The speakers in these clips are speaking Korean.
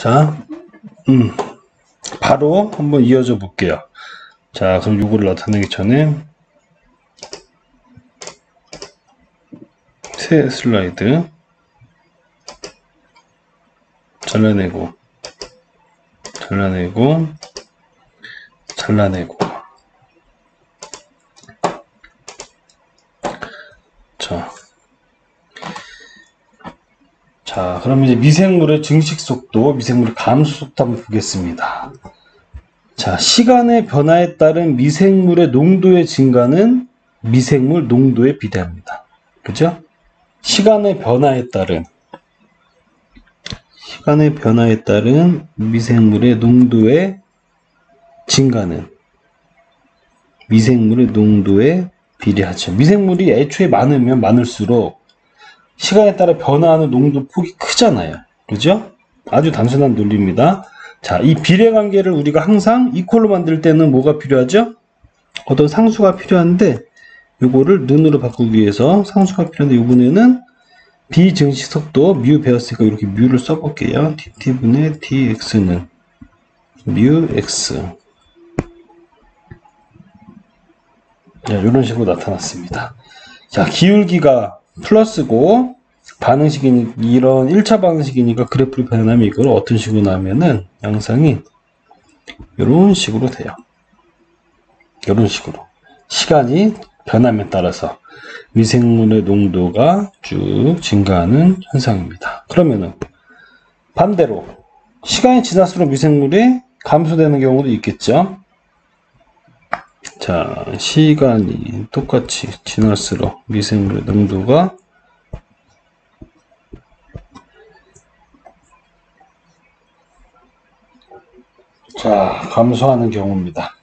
자, 바로 한번 이어져 볼게요. 자, 그럼 요거를 나타내기 전에 새 슬라이드 잘라내고 자, 그럼 이제 미생물의 증식 속도, 미생물의 감소 속도 한번 보겠습니다. 자, 시간의 변화에 따른 미생물의 농도의 증가는 미생물 농도에 비례합니다. 그죠? 시간의 변화에 따른 미생물의 농도의 증가는 미생물의 농도에 비례하죠. 미생물이 애초에 많으면 많을수록 시간에 따라 변화하는 농도 폭이 크잖아요. 그죠? 아주 단순한 논리입니다. 자, 이 비례관계를 우리가 항상 이퀄로 만들 때는 뭐가 필요하죠? 어떤 상수가 필요한데 요거를 눈으로 바꾸기 위해서 상수가 필요한데 요번에는 비증식 속도 뮤 배웠으니까 이렇게 뮤를 써볼게요. dt분의 dx는 뮤 x. 자, 이런 식으로 나타났습니다. 자, 기울기가 플러스고 반응식이니 이런 1차 반응식이니까 그래프를 변하면 이걸 어떤 식으로 나오면은 양상이 이런 식으로 돼요. 이런 식으로 시간이 변함에 따라서 미생물의 농도가 쭉 증가하는 현상입니다. 그러면은 반대로 시간이 지날수록 미생물이 감소되는 경우도 있겠죠. 자, 시간이 똑같이 지날수록 미생물의 농도가 감소하는 경우입니다.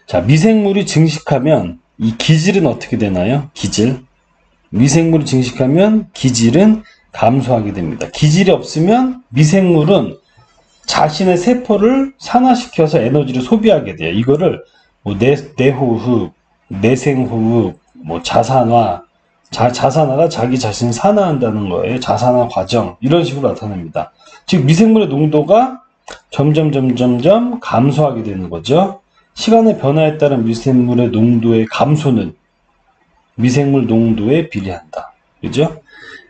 자, 미생물이 증식하면 이 기질은 어떻게 되나요? 미생물이 증식하면 기질은 감소하게 됩니다. 기질이 없으면 미생물은 자신의 세포를 산화시켜서 에너지를 소비하게 돼요. 이거를 뭐 내호흡, 내생호흡, 뭐 자산화가 자기 자신을 산화한다는 거예요. 자산화 과정 이런 식으로 나타납니다. 즉 미생물의 농도가 점점 감소하게 되는 거죠. 시간의 변화에 따른 미생물의 농도의 감소는 미생물 농도에 비례한다. 그죠?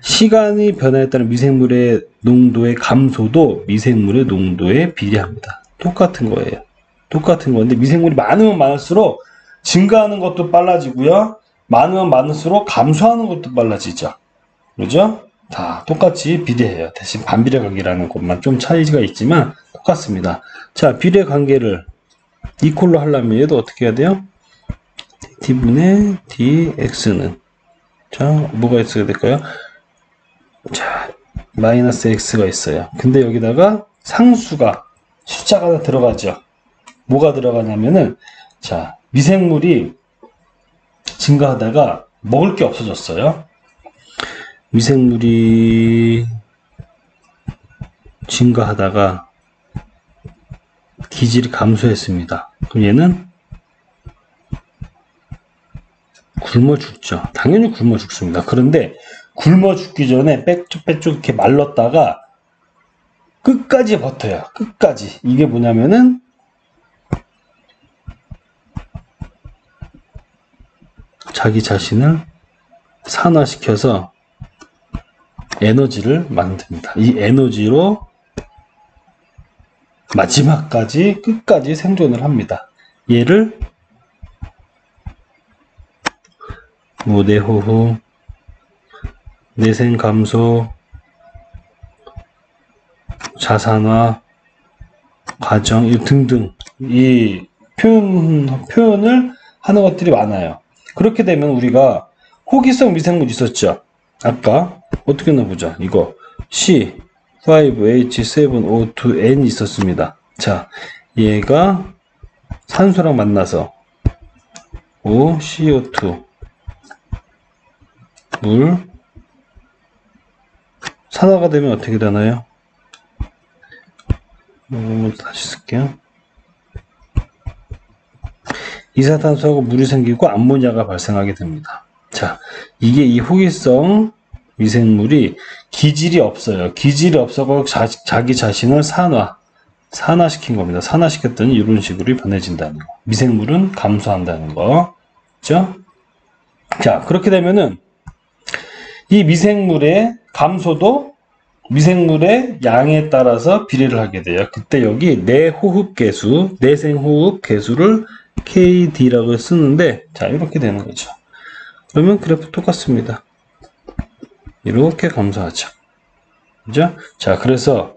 시간이 변화에 따른 미생물의 농도의 감소도 미생물의 농도에 비례합니다. 똑같은 거예요. 똑같은 건데 미생물이 많으면 많을수록 증가하는 것도 빨라지고요. 많으면 많을수록 감소하는 것도 빨라지죠. 그죠? 다 똑같이 비례해요. 대신 반비례 관계라는 것만 좀 차이가 있지만 똑같습니다. 자, 비례 관계를 이퀄로 하려면 얘도 어떻게 해야 돼요? d분의 dx는 자, 뭐가 있어야 될까요? 자, 마이너스 x가 있어요. 근데 여기다가 상수가 숫자가 하나 들어가죠. 뭐가 들어가냐면은 자, 미생물이 증가하다가 먹을 게 없어졌어요. 미생물이 증가하다가 기질이 감소했습니다. 그럼 얘는 굶어 죽죠. 당연히 굶어 죽습니다. 그런데 굶어 죽기 전에 빼쭉 이렇게 말랐다가 끝까지 버텨요. 끝까지. 이게 뭐냐면은 자기 자신을 산화시켜서 에너지를 만듭니다. 이 에너지로 마지막까지 끝까지 생존을 합니다. 얘를 뭐 내호흡, 내생감소, 자산화 과정 등등 이 표현을 하는 것들이 많아요. 그렇게 되면 우리가 호기성 미생물 있었죠. 아까 어떻게 나보자. 이거 C5H7O2N 있었습니다. 자, 얘가 산소랑 만나서 O, CO2 물 산화가 되면 어떻게 되나요? 다시 쓸게요. 이산탄소하고 물이 생기고 암모니아가 발생하게 됩니다. 자, 이게 이 호기성 미생물이 기질이 없어요. 기질이 없어서 자기 자신을 산화시킨 겁니다. 산화시켰더니 이런 식으로 변해진다는 거. 미생물은 감소한다는 거. 그죠? 자, 그렇게 되면은 이 미생물의 감소도 미생물의 양에 따라서 비례를 하게 돼요. 그때 여기 내호흡 개수, 내생호흡 개수를 KD라고 쓰는데, 자, 이렇게 되는 거죠. 그러면 그래프 똑같습니다. 이렇게 감소하죠. 그죠? 자, 그래서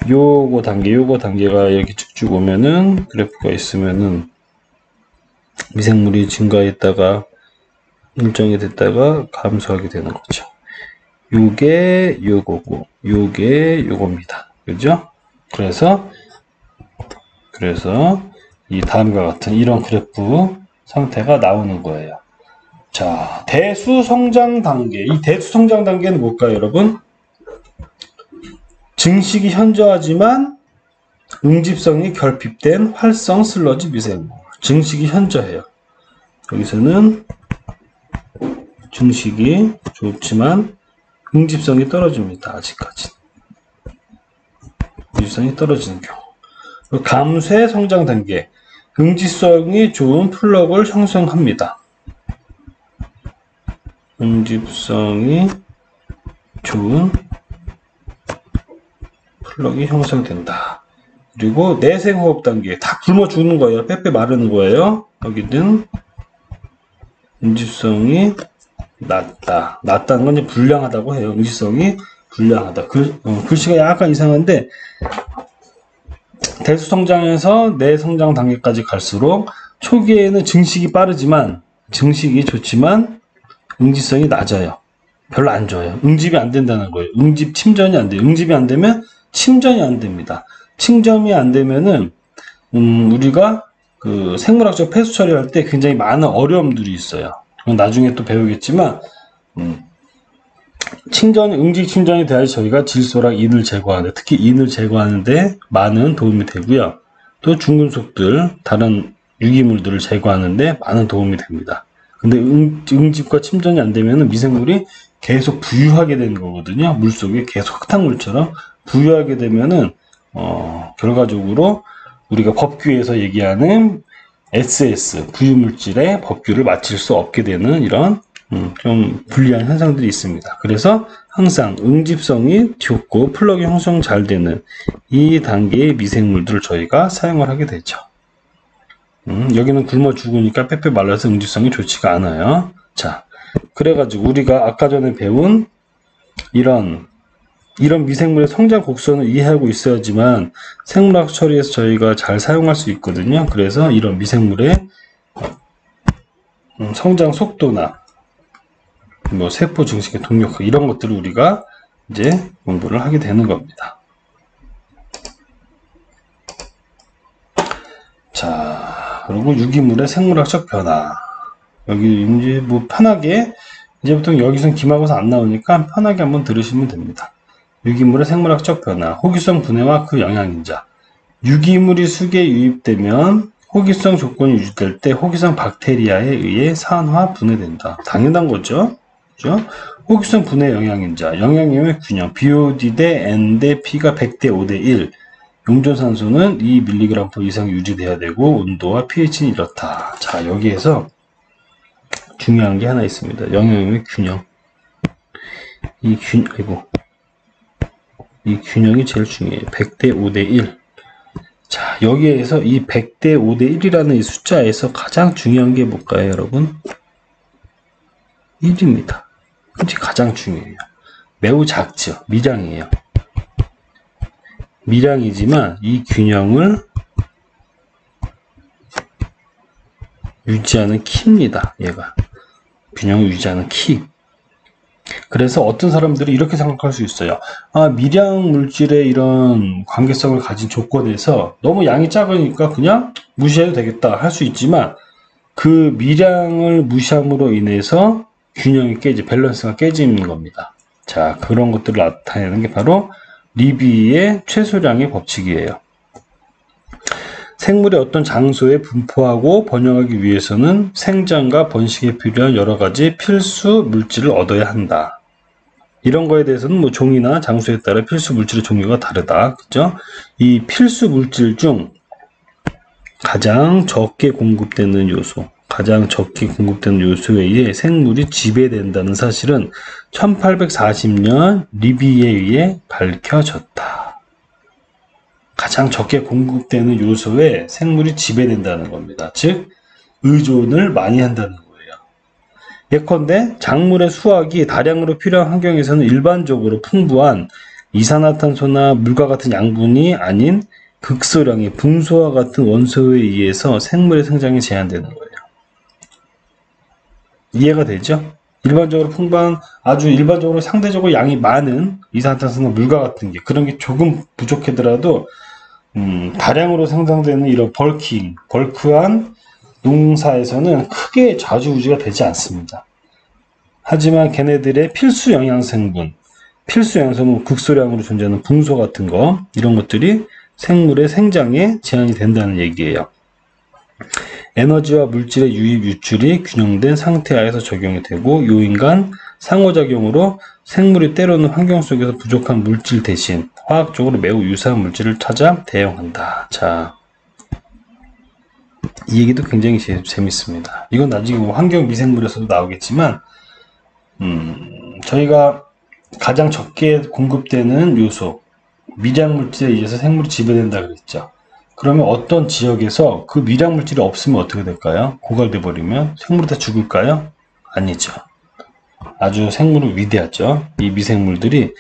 요거 단계가 이렇게 쭉쭉 오면은 그래프가 있으면은 미생물이 증가했다가 일정이 됐다가 감소하게 되는 거죠. 요게 요거고 요게 요겁니다. 그죠? 그래서 이 다음과 같은 이런 그래프 상태가 나오는 거예요. 자, 대수 성장 단계. 이 대수 성장 단계는 뭘까요, 여러분? 증식이 현저하지만 응집성이 결핍된 활성 슬러지 미생물. 증식이 현저해요. 여기서는 증식이 좋지만 응집성이 떨어집니다. 아직까지. 응집성이 떨어지는 경우. 감쇄 성장 단계. 응집성이 좋은 플럭을 형성합니다. 응집성이 좋은 플럭이 형성된다. 그리고 내생호흡 단계. 다 굶어 죽는 거예요. 빼빼 마르는 거예요. 여기는 응집성이 낮다. 낮다는 건 이제 불량하다고 해요. 응집성이 불량하다. 글씨가 약간 이상한데 대수성장에서 내성장 단계까지 갈수록 초기에는 증식이 빠르지만 증식이 좋지만 응집성이 낮아요. 별로 안 좋아요. 응집이 안 된다는 거예요. 응집 침전이 안 돼요. 응집이 안 되면 침전이 안 됩니다. 침전이 안 되면은 우리가 그 생물학적 폐수 처리할 때 굉장히 많은 어려움들이 있어요. 나중에 또 배우겠지만 응집 침전이 돼야지 저희가 질소랑 인을 제거하는데, 특히 인을 제거하는데 많은 도움이 되고요. 또 중금속들, 다른 유기물들을 제거하는데 많은 도움이 됩니다. 근데 응집과 침전이 안 되면 미생물이 계속 부유하게 되는 거거든요. 물속에 계속 흙탕물처럼 부유하게 되면은 결과적으로 우리가 법규에서 얘기하는 SS 부유물질의 법규를 마칠 수 없게 되는 이런 좀 불리한 현상들이 있습니다. 그래서 항상 응집성이 좋고 플럭이 형성 잘 되는 이 단계의 미생물들을 저희가 사용을 하게 되죠. 여기는 굶어 죽으니까 빼빼 말라서 응집성이 좋지가 않아요. 자, 그래가지고 우리가 아까 전에 배운 이런 미생물의 성장 곡선을 이해하고 있어야지만 생물학 처리에서 저희가 잘 사용할 수 있거든요. 그래서 이런 미생물의 성장 속도나 뭐 세포 증식의 동력 이런 것들을 우리가 이제 공부를 하게 되는 겁니다. 자, 그리고 유기물의 생물학적 변화. 여기 이제 뭐 편하게 이제부터 여기선 기말고사 안 나오니까 편하게 한번 들으시면 됩니다. 유기물의 생물학적 변화, 호기성 분해와 그 영양인자. 유기물이 수계에 유입되면 호기성 조건이 유지될 때 호기성 박테리아에 의해 산화 분해된다. 당연한 거죠. 그죠? 호기성 분해 영양인자, 영양염의 균형, BOD 대 N 대 P가 100대 5대 1. 용존산소는 2mg/h 이상 유지돼야 되고 온도와 pH는 이렇다. 자, 여기에서 중요한 게 하나 있습니다. 영양염의 균형. 이 균형이 제일 중요해요. 100대 5대 1. 자, 여기에서 이 100대 5대 1이라는 이 숫자에서 가장 중요한 게 뭘까요, 여러분? 1입니다. 그게 가장 중요해요. 매우 작죠. 미량이에요. 미량이지만 이 균형을 유지하는 키입니다. 얘가. 균형을 유지하는 키. 그래서 어떤 사람들이 이렇게 생각할 수 있어요. 아, 미량 물질의 이런 관계성을 가진 조건에서 너무 양이 작으니까 그냥 무시해도 되겠다 할 수 있지만 그 미량을 무시함으로 인해서 균형이 밸런스가 깨지는 겁니다. 자, 그런 것들을 나타내는 게 바로 리비의 최소량의 법칙이에요. 생물의 어떤 장소에 분포하고 번영하기 위해서는 생장과 번식에 필요한 여러 가지 필수 물질을 얻어야 한다. 이런 거에 대해서는 뭐 종이나 장소에 따라 필수 물질의 종류가 다르다. 그죠? 이 필수 물질 중 가장 적게 공급되는 요소에 의해 생물이 지배된다는 사실은 1840년 리비에 의해 밝혀졌다. 가장 적게 공급되는 요소에 생물이 지배된다는 겁니다. 즉, 의존을 많이 한다는 거예요. 예컨대 작물의 수확이 다량으로 필요한 환경에서는 일반적으로 풍부한 이산화탄소나 물과 같은 양분이 아닌 극소량의 붕소와 같은 원소에 의해서 생물의 성장이 제한되는 거예요. 이해가 되죠? 일반적으로 풍부한, 아주 일반적으로 상대적으로 양이 많은 이산화탄소나 물과 같은 게, 그런 게 조금 부족하더라도 다량으로 생산되는 이런 벌크한 농사에서는 크게 좌지우지가 되지 않습니다. 하지만 걔네들의 필수 영양성분, 극소량으로 존재하는 붕소 같은 거, 이런 것들이 생물의 생장에 제한이 된다는 얘기예요. 에너지와 물질의 유입, 유출이 균형된 상태하에서 적용이 되고, 요인 간 상호작용으로 생물이 때로는 환경 속에서 부족한 물질 대신 화학적으로 매우 유사한 물질을 찾아 대용한다. 자, 이 얘기도 굉장히 재밌습니다. 이건 나중에 뭐 환경 미생물에서도 나오겠지만, 저희가 가장 적게 공급되는 요소, 미량 물질에 의해서 생물이 지배된다 그랬죠. 그러면 어떤 지역에서 그 미량 물질이 없으면 어떻게 될까요? 고갈돼 버리면 생물이 다 죽을까요? 아니죠. 아주 생물은 위대하죠. 이 미생물들이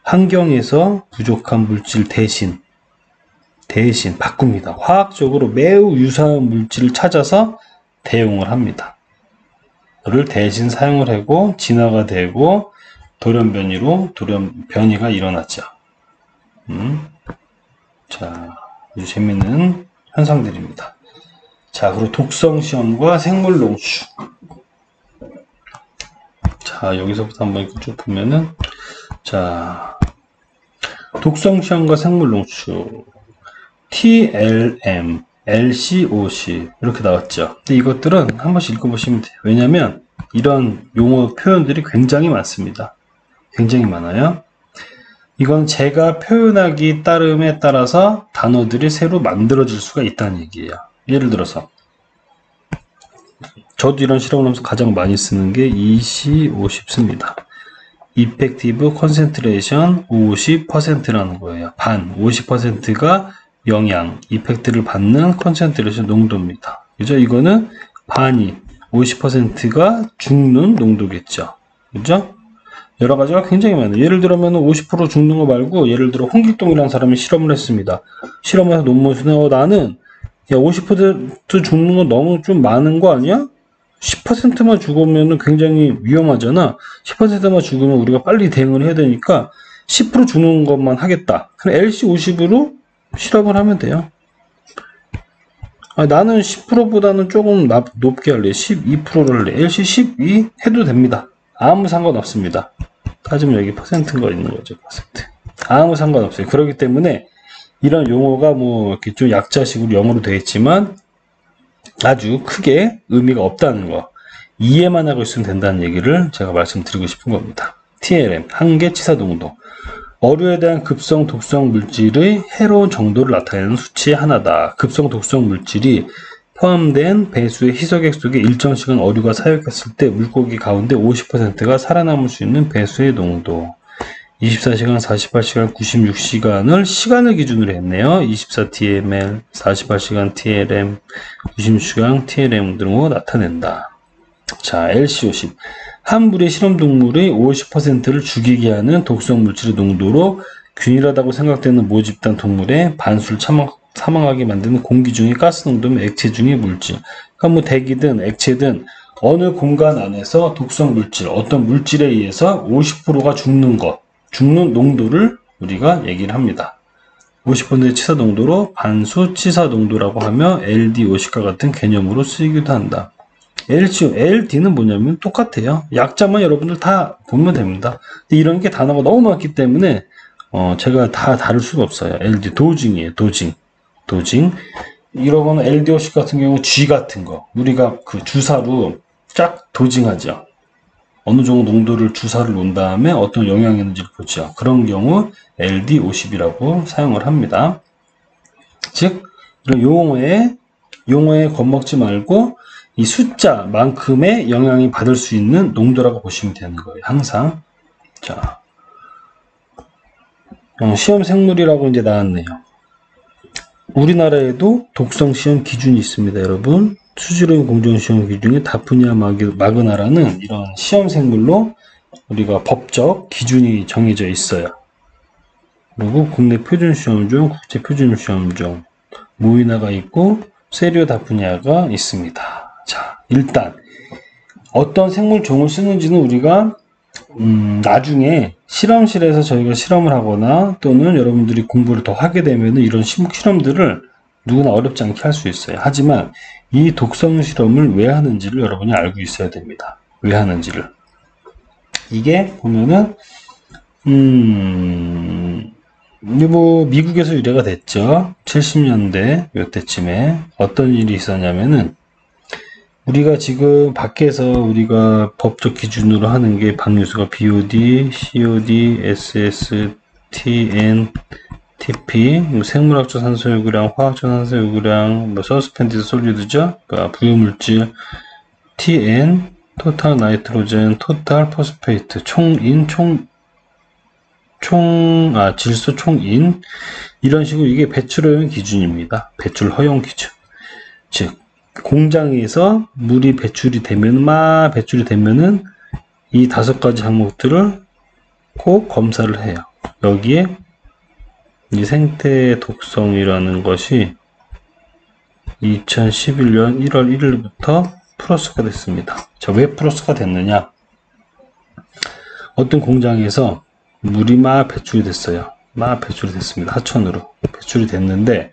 환경에서 부족한 물질 대신 바꿉니다. 화학적으로 매우 유사한 물질을 찾아서 대용을 합니다. 그를 대신 사용을 하고 진화가 되고 돌연변이가 일어났죠. 자, 아주 재밌는 현상들입니다. 자, 그리고 독성 시험과 생물 농축. 자, 여기서부터 한번 쭉 보면은, 자, 독성 시험과 생물 농축. TLM, LCOC 이렇게 나왔죠. 근데 이것들은 한 번씩 읽어보시면 돼요. 왜냐하면 이런 용어 표현들이 굉장히 많습니다. 굉장히 많아요. 이건 제가 표현하기 따름에 따라서 단어들이 새로 만들어질 수가 있다는 얘기예요. 예를 들어서 저도 이런 실험을 하면서 가장 많이 쓰는 게 EC50 씁니다. Effective Concentration 50%라는 거예요. 반, 50%가 영양, 이펙트를 받는 컨센트레이션 농도입니다. 그죠? 이거는 반이 50%가 죽는 농도겠죠. 그죠? 여러 가지가 굉장히 많아요. 예를 들면 50% 죽는 거 말고, 예를 들어 홍길동이라는 사람이 실험을 했습니다. 실험해서 논문에서 나는 50% 죽는 거 너무 좀 많은 거 아니야? 10%만 죽으면 굉장히 위험하잖아. 10%만 죽으면 우리가 빨리 대응을 해야 되니까 10% 죽는 것만 하겠다. 그럼 LC50으로 실험을 하면 돼요. 나는 10%보다는 조금 높게 할래. 12%를 할래. LC12 해도 됩니다. 아무 상관없습니다. 따지면 여기 퍼센트가 있는 거죠. 퍼센트. 아무 상관없어요. 그렇기 때문에 이런 용어가 뭐 이렇게 좀 약자식으로 영어로 되어 있지만 아주 크게 의미가 없다는 거. 이해만 하고 있으면 된다는 얘기를 제가 말씀드리고 싶은 겁니다. TLM, 한계 치사 농도. 어류에 대한 급성 독성 물질의 해로운 정도를 나타내는 수치의 하나다. 급성 독성 물질이 포함된 배수의 희석액 속에 일정 시간 어류가 사육했을 때 물고기 가운데 50%가 살아남을 수 있는 배수의 농도. 24시간, 48시간, 96시간을 시간을 기준으로 했네요. 24TML, 48시간 TLM, 96시간 TLM 등으로 나타낸다. 자, LC50. 한 부리의 실험 동물의 50%를 죽이게 하는 독성 물질의 농도로 균일하다고 생각되는 모집단 동물의 반수를 사망하게 만드는 공기 중의 가스 농도면 액체 중의 물질. 그러니까 뭐 대기든 액체든 어느 공간 안에서 독성 물질, 어떤 물질에 의해서 50%가 죽는 농도를 우리가 얘기를 합니다. 50%의 치사 농도로 반수 치사 농도라고 하며 LD50과 같은 개념으로 쓰이기도 한다. LD는 뭐냐면 똑같아요. 약자만 여러분들 다 보면 됩니다. 근데 이런 게 단어가 너무 많기 때문에 제가 다 다룰 수가 없어요. LD 도징이에요. 도징. 이런 거는 LD50 같은 경우 G 같은 거 우리가 그 주사로 쫙 도징하죠. 어느 정도 농도를 주사를 놓은 다음에 어떤 영향이 있는지를 보죠. 그런 경우 LD50이라고 사용을 합니다. 즉 이런 용어에 겁먹지 말고 이 숫자만큼의 영향이 받을 수 있는 농도라고 보시면 되는 거예요. 항상. 자, 시험 생물이라고 이제 나왔네요. 우리나라에도 독성 시험 기준이 있습니다, 여러분. 수지로인 공정 시험 기준에 다프니아 마그나라는 이런 시험 생물로 우리가 법적 기준이 정해져 있어요. 그리고 국내 표준 시험종, 국제 표준 시험종, 모이나가 있고 세리오 다프니아가 있습니다. 자, 일단 어떤 생물 종을 쓰는지는 우리가 나중에 실험실에서 저희가 실험을 하거나 또는 여러분들이 공부를 더 하게 되면 이런 실험들을 누구나 어렵지 않게 할 수 있어요. 하지만 이 독성 실험을 왜 하는지를 여러분이 알고 있어야 됩니다. 왜 하는지를. 이게 보면은 이게 뭐 미국에서 유래가 됐죠. 70년대 요때쯤에 어떤 일이 있었냐면은 우리가 지금 밖에서 우리가 법적 기준으로 하는 게 방류수가 BOD, COD, SS, TN, TP, 생물학적 산소요구량, 화학적 산소요구량, 서스펜디드 솔리드죠. 그러니까 부유물질, TN, 토탈 나이트로젠, 토탈 포스페이트, 질소 총인, 이런 식으로 이게 배출 허용 기준입니다. 배출 허용 기준. 즉, 공장에서 물이 배출이 되면은 이 5가지 항목들을 꼭 검사를 해요. 여기에 이 생태 독성이라는 것이 2011년 1월 1일부터 플러스가 됐습니다. 자, 왜 플러스가 됐느냐? 어떤 공장에서 물이 배출이 됐어요. 배출이 됐습니다. 하천으로 배출이 됐는데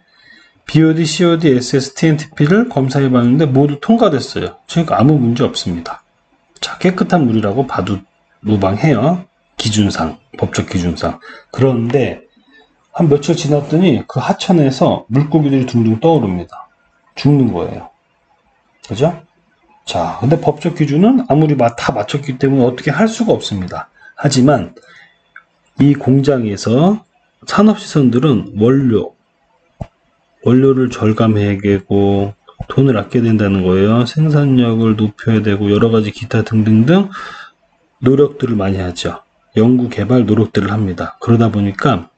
BOD, COD, SS, TNTP를 검사해 봤는데 모두 통과됐어요. 즉 아무 문제 없습니다. 자, 깨끗한 물이라고 봐도 무방해요. 기준상, 법적 기준상. 그런데 한 며칠 지났더니 그 하천에서 물고기들이 둥둥 떠오릅니다. 죽는 거예요. 그죠? 자, 근데 법적 기준은 아무리 다 맞췄기 때문에 어떻게 할 수가 없습니다. 하지만 이 공장에서 산업시설들은 원료를 절감해야 되고 돈을 아껴야 된다는 거예요. 생산력을 높여야 되고 여러 가지 기타 등등등 노력들을 많이 하죠. 연구 개발 노력들을 합니다. 그러다 보니까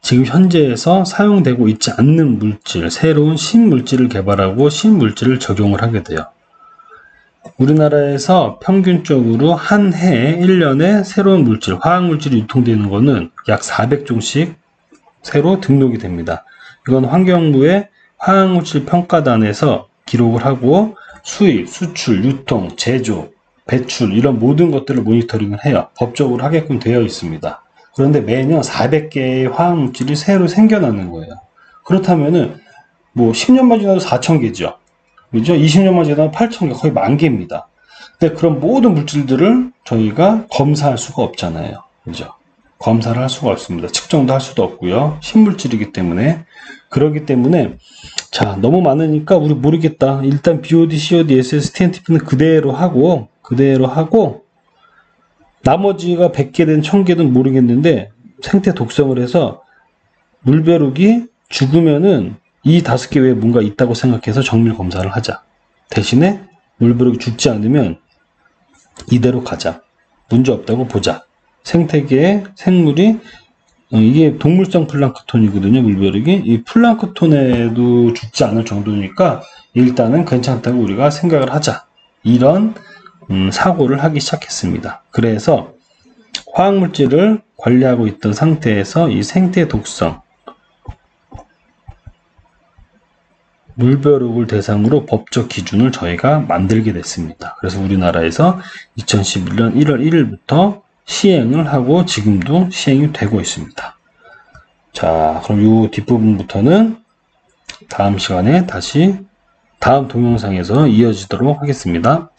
지금 현재에서 사용되고 있지 않는 물질, 새로운 신물질을 개발하고 신물질을 적용을 하게 돼요. 우리나라에서 평균적으로 한 해에 1년에 새로운 물질, 화학물질이 유통되는 거는 약 400종씩 새로 등록이 됩니다. 이건 환경부의 화학물질 평가단에서 기록을 하고 수입, 수출, 유통, 제조, 배출 이런 모든 것들을 모니터링을 해요. 법적으로 하게끔 되어 있습니다. 그런데 매년 400개의 화학물질이 새로 생겨나는 거예요. 그렇다면은 뭐 10년만 지나도 4,000개죠. 그죠? 20년만 지나면 8,000개, 거의 10,000개입니다. 근데 그런 모든 물질들을 저희가 검사할 수가 없잖아요. 그죠? 검사를 할 수가 없습니다. 측정도 할 수도 없고요. 신물질이기 때문에. 그렇기 때문에 자, 너무 많으니까 우리 모르겠다. 일단 BOD, COD, SS, TNTP는 그대로 하고 나머지가 100개든 1000개든 모르겠는데 생태 독성을 해서 물벼룩이 죽으면은 이 5개 외에 뭔가 있다고 생각해서 정밀 검사를 하자. 대신에 물벼룩이 죽지 않으면 이대로 가자. 문제 없다고 보자. 생태계의 생물이 이게 동물성 플랑크톤이거든요. 물벼룩이 이 플랑크톤에도 죽지 않을 정도니까 일단은 괜찮다고 우리가 생각을 하자. 이런 사고를 하기 시작했습니다. 그래서 화학물질을 관리하고 있던 상태에서 이 생태 독성 물벼룩을 대상으로 법적 기준을 저희가 만들게 됐습니다. 그래서 우리나라에서 2011년 1월 1일부터 시행을 하고 지금도 시행이 되고 있습니다. 자, 그럼 이 뒷부분부터는 다음 시간에 다시 다음 동영상에서 이어지도록 하겠습니다.